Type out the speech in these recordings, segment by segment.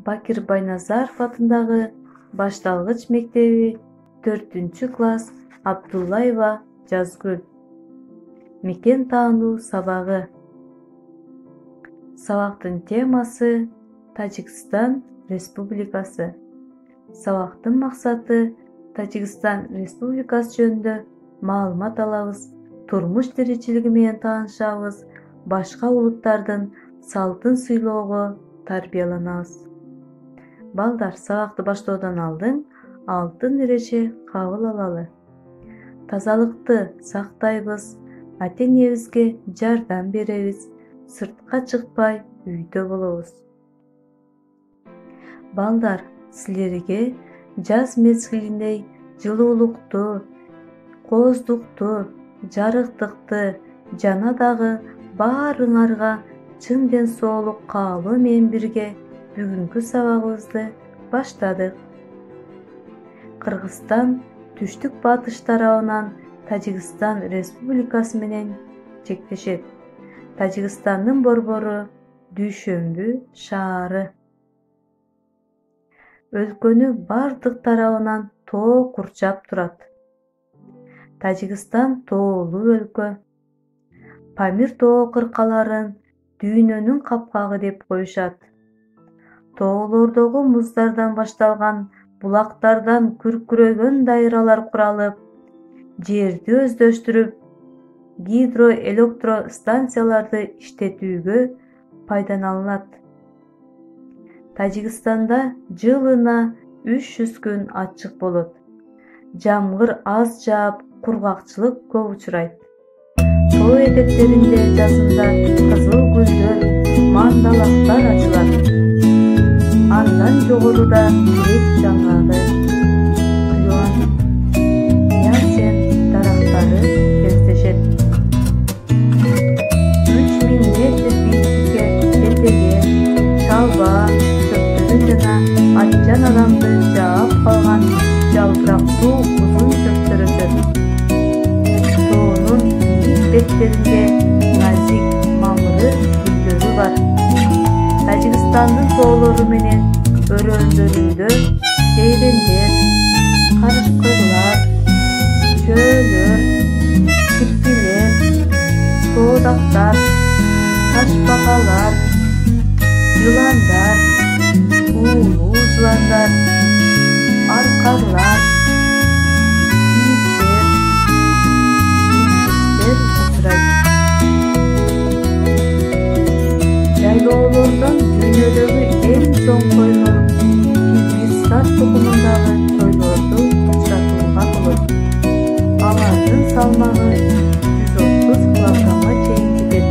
Bakir Байназаров атындагы башталгыч мектеби 4-класс Абдуллаева Жазгүл. Мекен таануу сабагы. Сабактын темасы Тажикстан Республикасы. Сабактын максаты Тажикстан Республикасы жөнүндө маалымат алабыз, турмуш тиричилиги менен таанышабыз, башка улуттардын салтын сыйлоого тарбияланабыз. Балдар, сабакты баштоодон алдын алтын эреже кабыл алалы. Тазалыкты сактайбыз, ата-энебизге жардам беребиз, сыртка чыкпай үйдө болобуз. Балдар, силерге жаз мезгилинде жылуулукту, кооздукту, жарыктыкты жана дагы баарыңарга чын ден соолук каалоо менен бирге бүгүнкү сабагыбызды баштадык. Кыргызстан түштүк батыш тарабынан Тажикстан Республикасы менен чектешет. Тажикстандын борбору Дүйшөмбү шаары. Өлкөнү бардык тарабынан тоо курчап турат. Тажикстан тоолуу өлкө. Памир тоо кыркаларын дүйнөнүн капкагы деп коюшат. Тоолордогу муздардан башталган булактардан күркүрөгөн дайралар куралып, жерди өздөштүрүп, гидроэлектростанцияларды иштетүүгө пайдаланылат. Тажикстанда жылына 300 күн ачык болот. Жамгыр аз жаап, кургакчылык көп учурайт. Тоо этектеринде жазында кызыл гүлдөр, мандалактар ачылат. Андан жогоруда терек жаңгалы, клен, ясен дарактары кездешет. 3000 метр бийиктикке этеге, чалба, чөптөрү жана атчан адамды жаап калган жалбырактуу узун чөптөр өсөт. Тоонун биз беттеринде назик, мамыры гүлдөрү бар. Тажикстандын тоолору менен өрөөндөрүндө чейрендер, карышкырлар, чөөлөр, кирпилер, тоодактар, ташбакалар, жыландар, уулуу жыландар, аркарлар, кийиктер, учурайт. Жайлоолордон дүйнөдөгү эң чоң койлор Киргизстан тукумундагы койлорду учуратууга болот. Алардын салмагы 130 килограммга чейин жетет.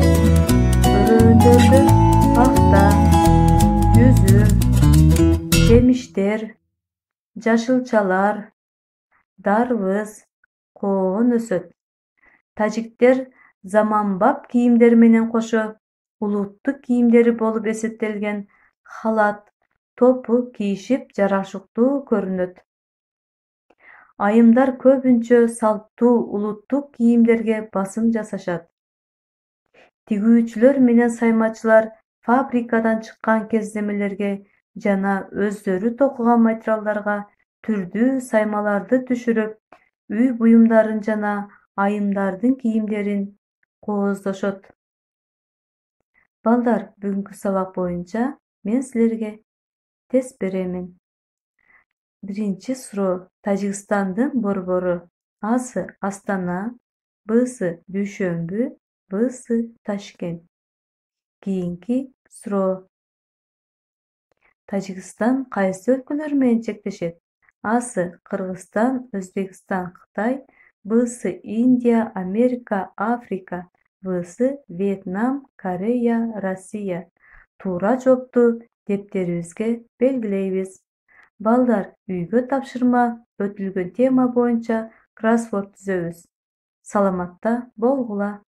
Өрөөндөрдө пахта, жүзүм, жемиштер, жашылчалар, дарбыз, коон өсөт. Тажиктер заманбап кийимдер менен кошо улуттук кийимдери болуп эсептелген халат, топу кийишип жарашыктуу көрүнөт. Айымдар көбүнчө салттуу улуттук кийимдерге басым жасашат. Тигүүчүлөр менен саймачылар фабрикадан чыккан кездемелерге жана өздөрү токуган материалдарга түрдүү саймаларды түшүрүп, үй буюмдарын жана айымдардын кийимдерин кооздошот. Балдар, бүгүнкү сабак боюнча мен силерге тест беремин. Биринчи суроо. Тажикстандын борбору. А-сы Астана, Б-сы Дүйшөмбү, В-сы Ташкент. Кийинки суроо. Тажикстан кайсы өлкөлөр менен чектешет? А-сы Кыргызстан, Өзбекстан, Кытай, Б-сы Индия, Америка, Африка, В-сы Вьетнам, Корея, Россия. Туура жоопту дептерибизге белгилейбиз. Балдар, үйгө тапшырма өтүлгөн тема боюнча кроссворд түзөбүз. Саламатта болгула.